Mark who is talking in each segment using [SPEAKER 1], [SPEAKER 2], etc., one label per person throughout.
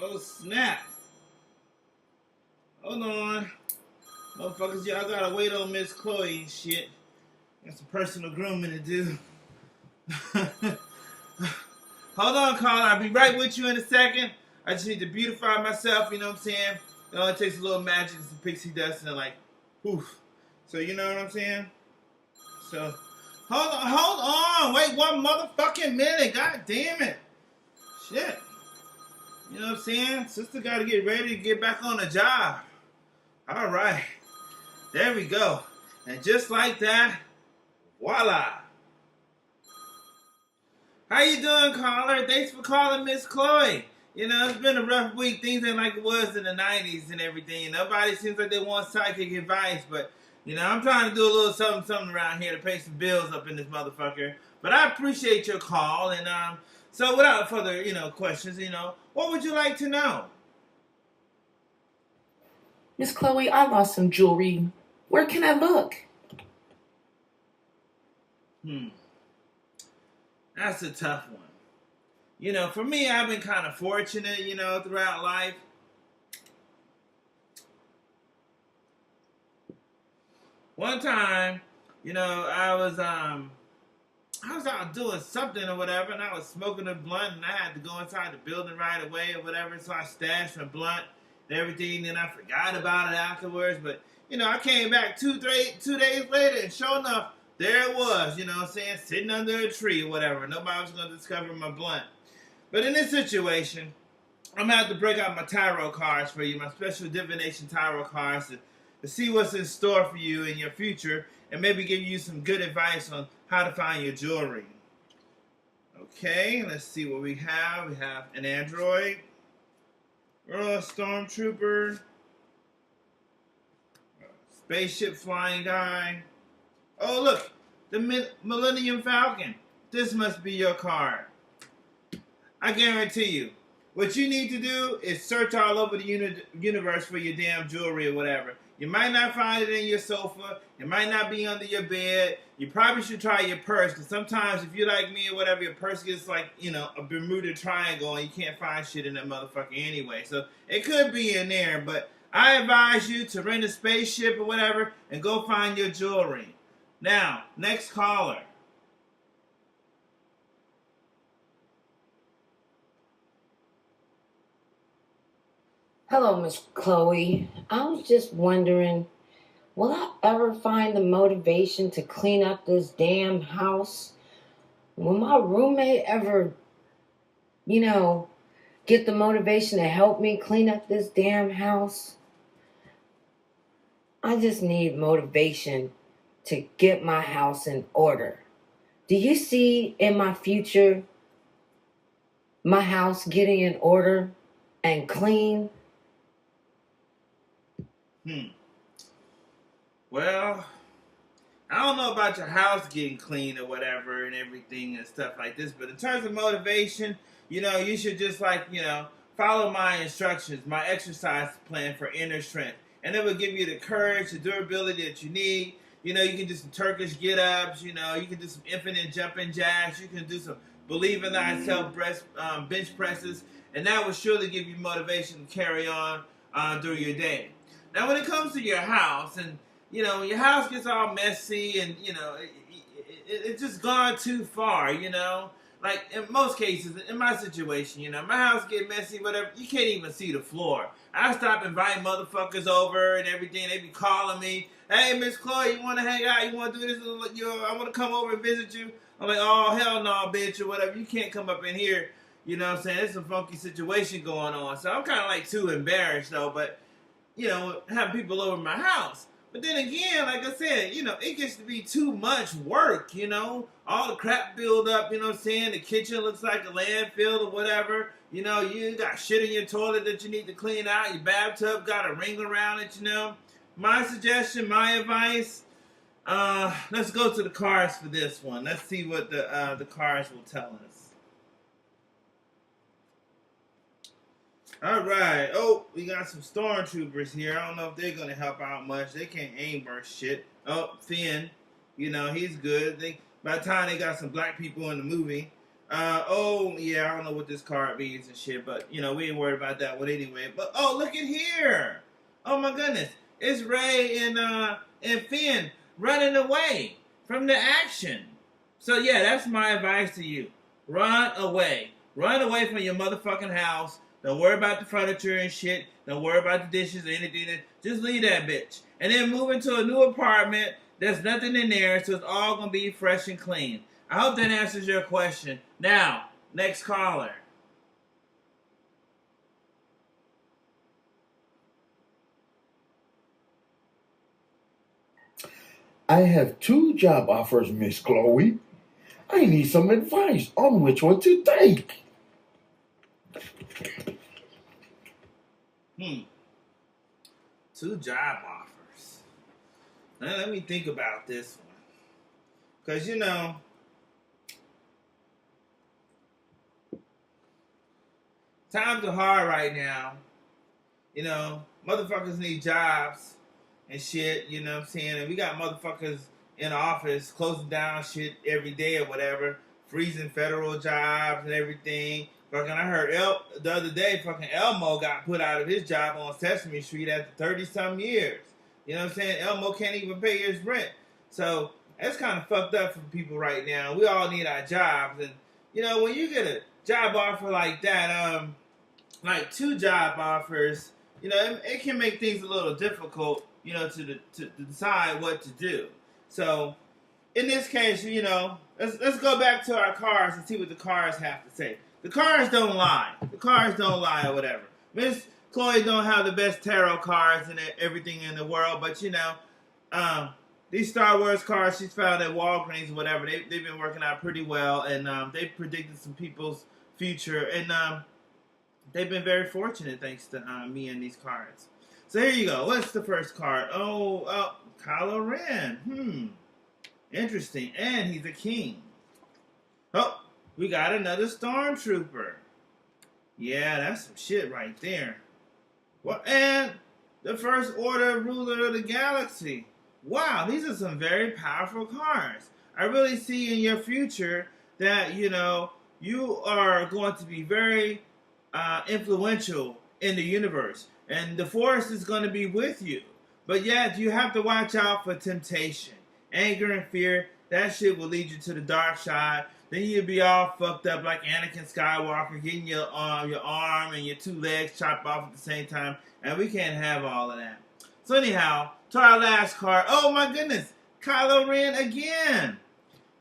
[SPEAKER 1] Oh snap. Hold on. Motherfuckers, y'all gotta wait on Miss Chloe and shit. Got some personal grooming to do. Hold on, caller. I'll be right with you in a second. I just need to beautify myself, you know what I'm saying? It only takes a little magic and some pixie dust and like, poof. So you know what I'm saying? So, hold on. Wait one motherfucking minute. God damn it. Shit. You know what I'm saying? Sister gotta get ready to get back on the job. Alright. There we go. And just like that, voila. How you doing, caller? Thanks for calling Miss Chloe. You know, it's been a rough week. Things ain't like it was in the 90s and everything. Nobody seems like they want psychic advice, but, you know, I'm trying to do a little something around here to pay some bills up in this motherfucker. But I appreciate your call, and, so without further, questions, what would you like to know?
[SPEAKER 2] Miss Chloe, I lost some jewelry. Where can I look?
[SPEAKER 1] That's a tough one. For me, I've been kind of fortunate, throughout life. One time, I was out doing something or whatever, and I was smoking a blunt, and I had to go inside the building right away or whatever, so I stashed my blunt and everything, and I forgot about it afterwards, but, I came back 2 days later, and sure enough, there it was, sitting under a tree or whatever. Nobody was going to discover my blunt. But in this situation, I'm going to have to break out my tarot cards for you, my special divination tarot cards, to see what's in store for you in your future, and maybe give you some good advice on how to find your jewelry. Okay, let's see what we have. We have an android, a stormtrooper, a spaceship flying guy. Oh, look, the Millennium Falcon. This must be your card. I guarantee you, what you need to do is search all over the universe for your damn jewelry or whatever. You might not find it in your sofa. It might not be under your bed. You probably should try your purse, because sometimes if you're like me or whatever, your purse gets like, a Bermuda Triangle and you can't find shit in that motherfucker anyway. So it could be in there, but I advise you to rent a spaceship or whatever and go find your jewelry. Now, next caller.
[SPEAKER 2] Hello, Miss Chloe. I was just wondering, will I ever find the motivation to clean up this damn house? Will my roommate ever, get the motivation to help me clean up this damn house? I just need motivation to get my house in order. Do you see in my future my house getting in order and clean?
[SPEAKER 1] Well, I don't know about your house getting clean or whatever and everything and stuff like this, but in terms of motivation, you should just follow my instructions, my exercise plan for inner strength. And it will give you the courage, the durability that you need. You can do some Turkish get-ups, you can do some infinite jumping jacks, you can do some believe in thyself bench presses, and that will surely give you motivation to carry on during your day. Now, when it comes to your house, and, your house gets all messy, and, it's just gone too far, Like, in most cases, in my situation, my house get messy, whatever, you can't even see the floor. I stop inviting motherfuckers over and everything. They be calling me, hey, Miss Chloe, you want to hang out? You want to do this? I want to come over and visit you. I'm like, oh, hell no, bitch, or whatever. You can't come up in here. You know what I'm saying? There's a funky situation going on. So I'm kind of like too embarrassed, though, but, have people over my house. But then again, like I said, it gets to be too much work, all the crap build up, what I'm saying? The kitchen looks like a landfill or whatever. You got shit in your toilet that you need to clean out. Your bathtub got a ring around it, My suggestion, my advice, let's go to the cards for this one. Let's see what the cards will tell us. All right. Oh, we got some stormtroopers here. I don't know if they're going to help out much. They can't aim or shit. Oh, Finn. He's good. By the time they got some black people in the movie. Oh, yeah, I don't know what this card means and shit, but, we ain't worried about that one anyway. But, oh, look at here. Oh, my goodness. It's Ray and Finn running away from the action. So, yeah, that's my advice to you. Run away. Run away from your motherfucking house. Don't worry about the furniture and shit. Don't worry about the dishes or anything. Just leave that bitch. And then move into a new apartment. There's nothing in there, so it's all going to be fresh and clean. I hope that answers your question. Now, next caller.
[SPEAKER 3] I have 2 job offers, Miss Chloe. I need some advice on which one to take.
[SPEAKER 1] 2 job offers. Now, let me think about this one. Because, times are hard right now. Motherfuckers need jobs and shit, you know what I'm saying? And we got motherfuckers in the office closing down shit every day or whatever, freezing federal jobs and everything. Fucking, I heard the other day, fucking Elmo got put out of his job on Sesame Street after 30-some years. You know what I'm saying? Elmo can't even pay his rent. So, that's kind of fucked up for people right now. We all need our jobs. And, when you get a job offer like that, like 2 job offers, it can make things a little difficult, to decide what to do. So, in this case, let's go back to our cars and see what the cars have to say. The cars don't lie. The cars don't lie or whatever. Miss Chloe don't have the best tarot cards and everything in the world, but these Star Wars cards she's found at Walgreens or whatever, they've been working out pretty well, and they've predicted some people's future, and they've been very fortunate thanks to me and these cards. So here you go. What's the first card? Oh, Kylo Ren. Interesting. And he's a king. Oh, we got another stormtrooper. Yeah, that's some shit right there. Well, and the first order ruler of the galaxy. Wow, these are some very powerful cards. I really see in your future that, you are going to be very influential in the universe. And the force is going to be with you. But yet, you have to watch out for temptation. Anger and fear, that shit will lead you to the dark side. Then you'll be all fucked up like Anakin Skywalker, getting your arm and your 2 legs chopped off at the same time. And we can't have all of that. So anyhow, to our last card. Oh my goodness, Kylo Ren again.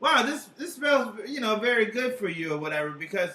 [SPEAKER 1] Wow, this smells, very good for you or whatever, because,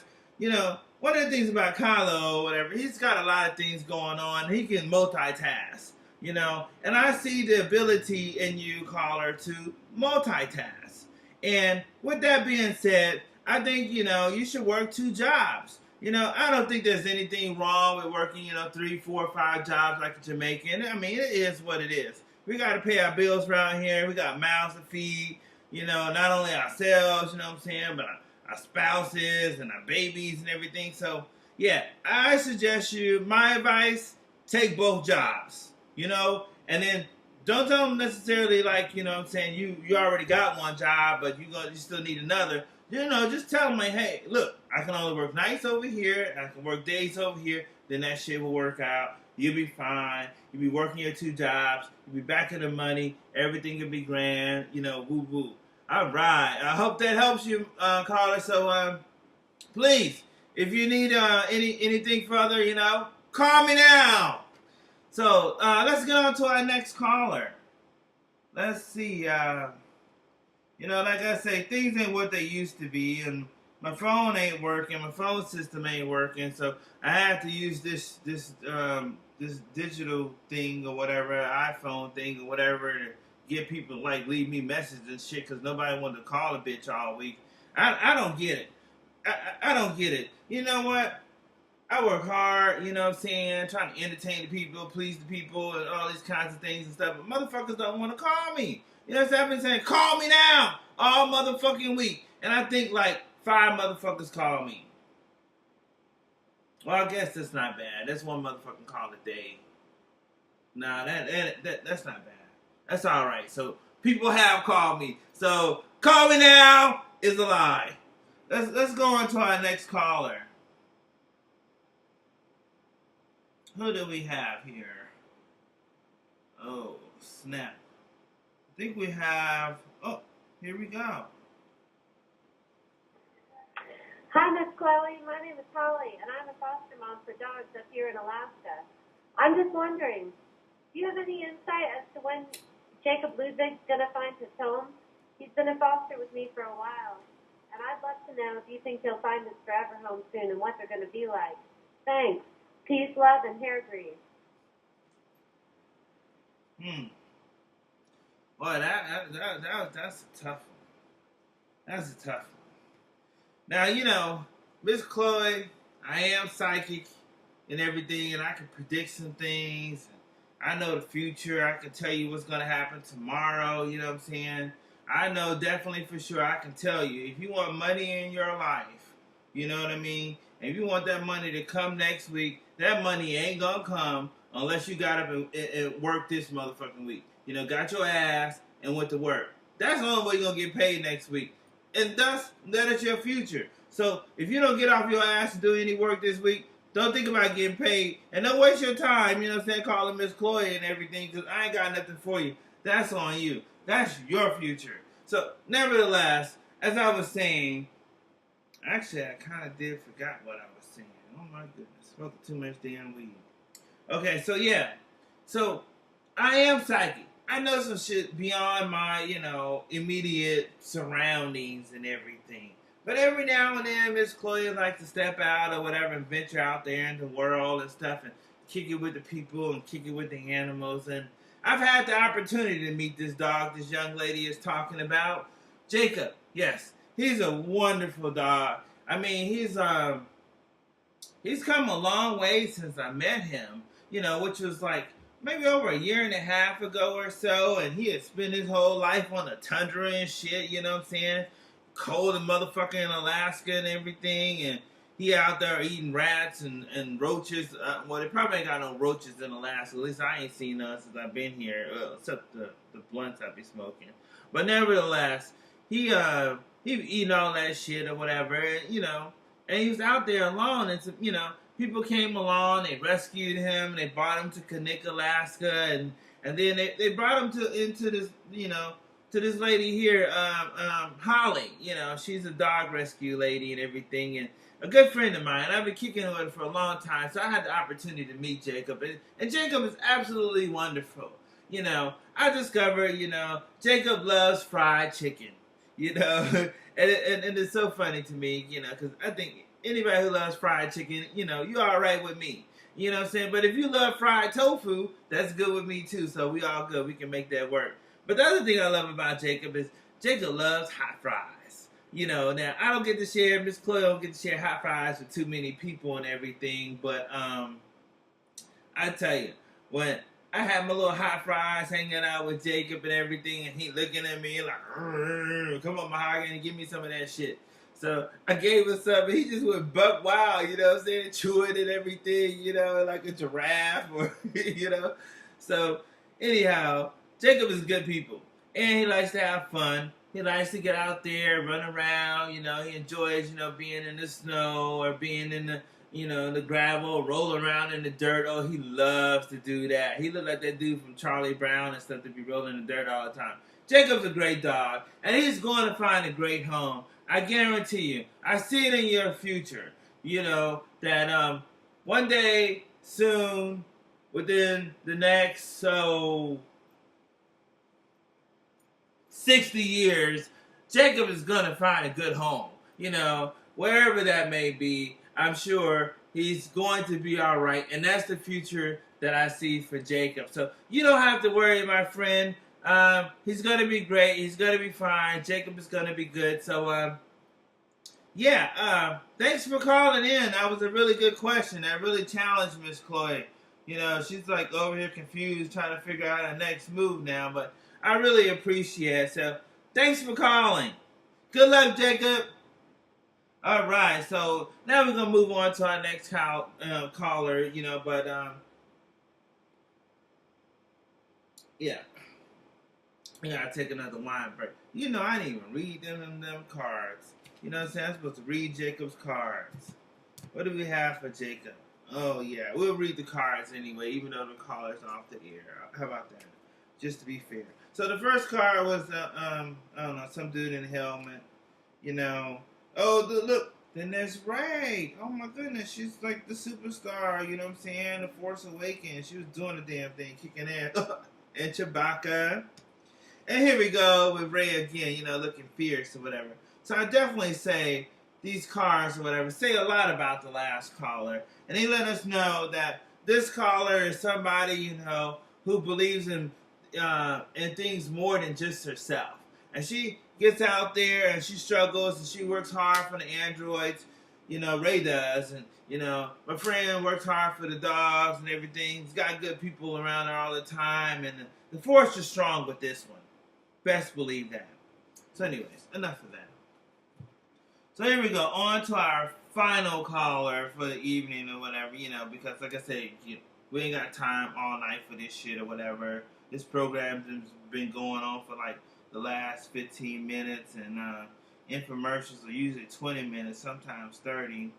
[SPEAKER 1] one of the things about Kylo or whatever, he's got a lot of things going on. He can multitask, and I see the ability in you, caller, to multitask. And with that being said, I think, you should work 2 jobs. I don't think there's anything wrong with working, 3, 4, 5 jobs like a Jamaican. I mean, it is what it is. We got to pay our bills around here. We got mouths to feed, not only ourselves, what I'm saying, but our spouses and our babies and everything. So, yeah, I suggest my advice, take both jobs, and then don't tell them necessarily like, you already got 1 job, but you still need another. Just tell them like, hey, look, I can only work nights over here, I can work days over here, then that shit will work out. You'll be fine. You'll be working your 2 jobs. You'll be back in the money. Everything will be grand. Woo woo. All right. I hope that helps you, caller. So, please, if you need anything further, call me now. So, let's get on to our next caller. Let's see. Like I say, things ain't what they used to be, and my phone ain't working. My phone system ain't working, so I have to use this digital thing or whatever, iPhone thing or whatever, to get people like leave me messages and shit because nobody wanted to call a bitch all week. I don't get it. I don't get it. You know what? I work hard, what I'm saying, trying to entertain the people, please the people, and all these kinds of things and stuff, but motherfuckers don't want to call me. What I've been saying? Call me now all motherfucking week. And I think like 5 motherfuckers call me. Well, I guess that's not bad. That's 1 motherfucking call a day. Nah, that's not bad. That's alright. So people have called me. So call me now is a lie. let's go on to our next caller. Who do we have here? Oh, snap. I think we have. Oh, here we go.
[SPEAKER 4] Hi, Miss Chloe. My name is Holly, and I'm a foster mom for dogs up here in Alaska. I'm just wondering, do you have any insight as to when Jacob Ludwig's going to find his home? He's been in foster with me for a while, and I'd love to know if you think he'll find his forever home soon and what they're going to be like. Thanks. Peace, love, and hair grease.
[SPEAKER 1] Boy, that's a tough one. That's a tough one. Now, you know, Miss Chloe, I am psychic and everything, and I can predict some things. I know the future. I can tell you what's going to happen tomorrow. You know what I'm saying? I know definitely for sure I can tell you. If you want money in your life, you know what I mean? And if you want that money to come next week, that money ain't going to come unless you got up and worked this motherfucking week. You know, got your ass and went to work. That's the only way you're going to get paid next week. And thus, that is your future. So, if you don't get off your ass and do any work this week, don't think about getting paid. And don't waste your time, you know what I'm saying, calling Miss Chloe and everything, because I ain't got nothing for you. That's on you. That's your future. So, nevertheless, as I was saying, actually, I kind of did forgot what I was saying. Oh, my goodness. Smoking too much damn weed. Okay, so yeah. So, I am psychic. I know some shit beyond my, you know, immediate surroundings and everything. But every now and then, Miss Chloe likes to step out or whatever and venture out there in the world and stuff and kick it with the people and kick it with the animals. And I've had the opportunity to meet this dog this young lady is talking about. Jacob, yes. He's a wonderful dog. I mean, he's come a long way since I met him, you know, which was like maybe over a year and a half ago or so, and he had spent his whole life on the tundra and shit, you know what I'm saying? Cold and motherfucker in Alaska and everything, and he out there eating rats and roaches. Well, they probably ain't got no roaches in Alaska. At least I ain't seen none since I've been here, except the blunts I be smoking. But nevertheless, he eating all that shit or whatever, you know, and he was out there alone, and you know, people came along, they rescued him, they brought him to Kinnick, Alaska, and then they brought him into this, you know, to this lady here, Holly. You know, she's a dog rescue lady and everything, and a good friend of mine. I've been kicking with her for a long time, so I had the opportunity to meet Jacob, and Jacob is absolutely wonderful. You know, I discovered, you know, Jacob loves fried chicken. You know, and it's so funny to me, you know, because I think anybody who loves fried chicken, you know, you all right with me. You know what I'm saying? But if you love fried tofu, that's good with me too. So we all good. We can make that work. But the other thing I love about Jacob is Jacob loves hot fries. You know, now I don't get to share, Miss Chloe don't get to share hot fries with too many people and everything. But I tell you, when I had my little hot fries hanging out with Jacob and everything, and he looking at me like, come on, MoHagani, give me some of that shit. So I gave him some, and he just went buck wild, you know what I'm saying, chewing and everything, you know, like a giraffe, or, you know. So anyhow, Jacob is good people, and he likes to have fun. He likes to get out there, run around, you know, he enjoys, you know, being in the snow or being in the, you know, the gravel, roll around in the dirt. Oh, he loves to do that. He looked like that dude from Charlie Brown and stuff to be rolling in the dirt all the time. Jacob's a great dog, and he's going to find a great home. I guarantee you. I see it in your future, you know, that one day, soon, within the next, 60 years, Jacob is going to find a good home, you know, wherever that may be. I'm sure he's going to be all right, and that's the future that I see for Jacob. So you don't have to worry, my friend. He's going to be great. He's going to be fine. Jacob is going to be good. So, thanks for calling in. That was a really good question. That really challenged Miss Chloe. You know, she's like over here confused, trying to figure out her next move now, but I really appreciate it. So thanks for calling. Good luck, Jacob. All right, so now we're going to move on to our next caller, you know, but, yeah. We got to take another wine break. You know, I didn't even read them cards. You know what I'm saying? I'm supposed to read Jacob's cards. What do we have for Jacob? Oh, yeah. We'll read the cards anyway, even though the caller's off the air. How about that? Just to be fair. So the first card was, I don't know, some dude in a helmet. You know. Oh, look. Then there's Ray. Oh, my goodness. She's like the superstar. You know what I'm saying? The Force Awakens. She was doing the damn thing, kicking ass. And Chewbacca. And here we go with Ray again, you know, looking fierce or whatever. So I definitely say these cards or whatever say a lot about the last caller. And they let us know that this caller is somebody, you know, who believes in things more than just herself. And she gets out there and she struggles and she works hard for the androids. You know, Ray does. And, you know, my friend works hard for the dogs and everything. He's got good people around her all the time. And the force is strong with this one. Best believe that. So anyways, enough of that. So here we go. On to our final caller for the evening or whatever, you know, because like I said, we ain't got time all night for this shit or whatever. This program has been going on for like the last 15 minutes and infomercials are usually 20 minutes, sometimes 30.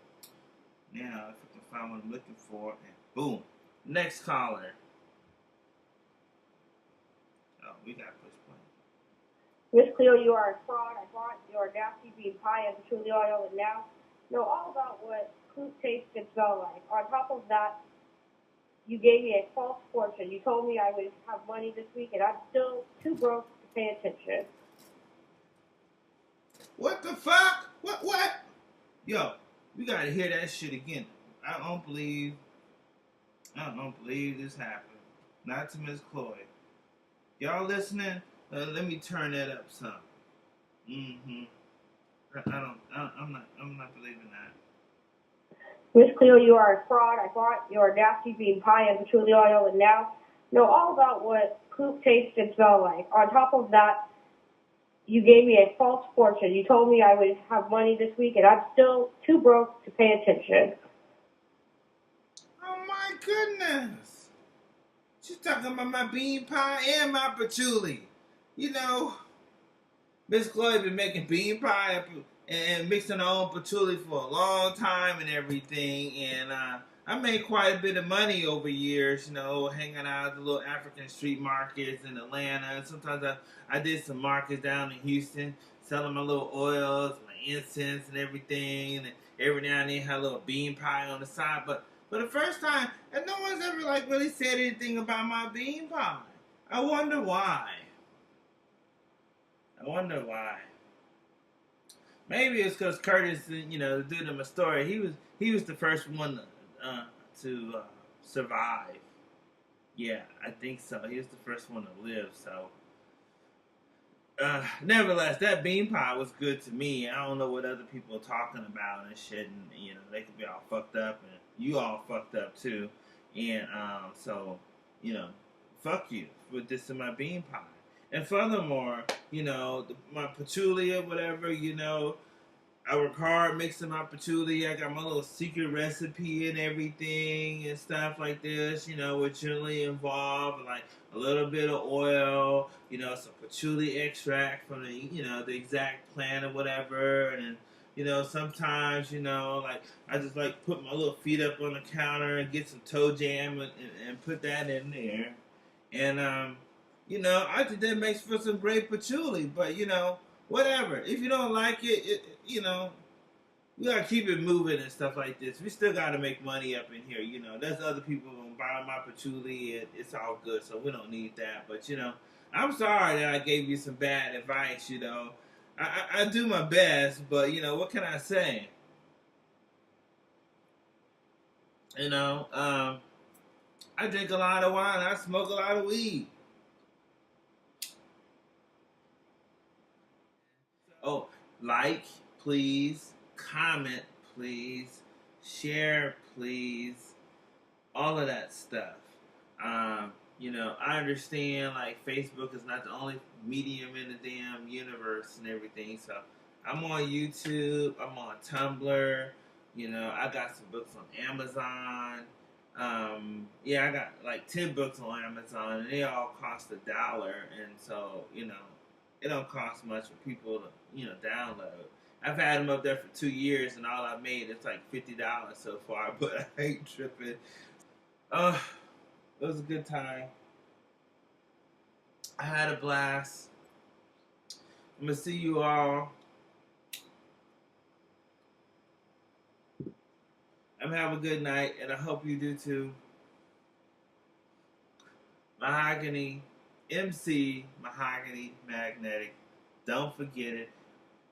[SPEAKER 1] Now, if I can find what I'm looking for, and boom. Next caller. Oh, we got push play.
[SPEAKER 5] Miss Cleo, you are a fraud. I bought your nasty bean pie and truly oil and now know all about what poop tastes and smell like. On top of that, you gave me a false fortune. You told me I would have money this week and I'm still too broke to pay attention.
[SPEAKER 1] What the fuck? What? Yo, we gotta hear that shit again. I don't believe this happened. Not to Miss Chloe. Y'all listening? Let me turn that up some. I'm not believing that.
[SPEAKER 5] Miss Cleo, you are a fraud. I bought your nasty bean pie and truly oil and now know all about what poop tastes and smell like. On top of that, you gave me a false fortune. You told me I would have money this week and I'm still too broke to pay attention.
[SPEAKER 1] Oh my goodness. She's talking about my bean pie and my patchouli. You know, Miss Chloe been making bean pie and mixing her own patchouli for a long time and everything. And I made quite a bit of money over years, you know, hanging out at the little African street markets in Atlanta. And sometimes I did some markets down in Houston, selling my little oils, my incense and everything. And every now and then had a little bean pie on the side. But for the first time, and no one's ever like really said anything about my bean pie. I wonder why. Maybe it's because Curtis, you know, the dude in my story, he was the first one to survive. Yeah, I think so. He was the first one to live. So, nevertheless, that bean pie was good to me. I don't know what other people are talking about and shit, and you know they could be all fucked up, and you all fucked up too. And so, you know, fuck you for dissing my bean pie. And furthermore, you know, my patchouli or whatever, you know, I work hard mixing my patchouli. I got my little secret recipe and everything and stuff like this, you know, which generally involve like a little bit of oil, you know, some patchouli extract from the, you know, the exact plant or whatever. And, you know, sometimes, you know, like I just like put my little feet up on the counter and get some toe jam and put that in there. And, you know, I think that makes for some great patchouli, but, you know, whatever. If you don't like it, you know, we gotta keep it moving and stuff like this. We still gotta make money up in here, you know. There's other people who buy my patchouli and it's all good, so we don't need that. But, you know, I'm sorry that I gave you some bad advice, you know. I do my best, but, you know, what can I say? You know, I drink a lot of wine. I smoke a lot of weed. Oh, like, please. Comment, please. Share, please. All of that stuff. You know, I understand, like, Facebook is not the only medium in the damn universe and everything. So, I'm on YouTube. I'm on Tumblr. You know, I got some books on Amazon. Yeah, I got, like, 10 books on Amazon, and they all cost $1. And so, you know, it don't cost much for people to, you know, download. I've had them up there for 2 years, and all I made is like $50 so far. But I ain't tripping. It was a good time. I had a blast. I'm gonna see you all. I'm gonna have a good night, and I hope you do too. Mahogany, MoHagani Magnetek. Don't forget it,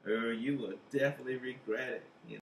[SPEAKER 1] or you will definitely regret it.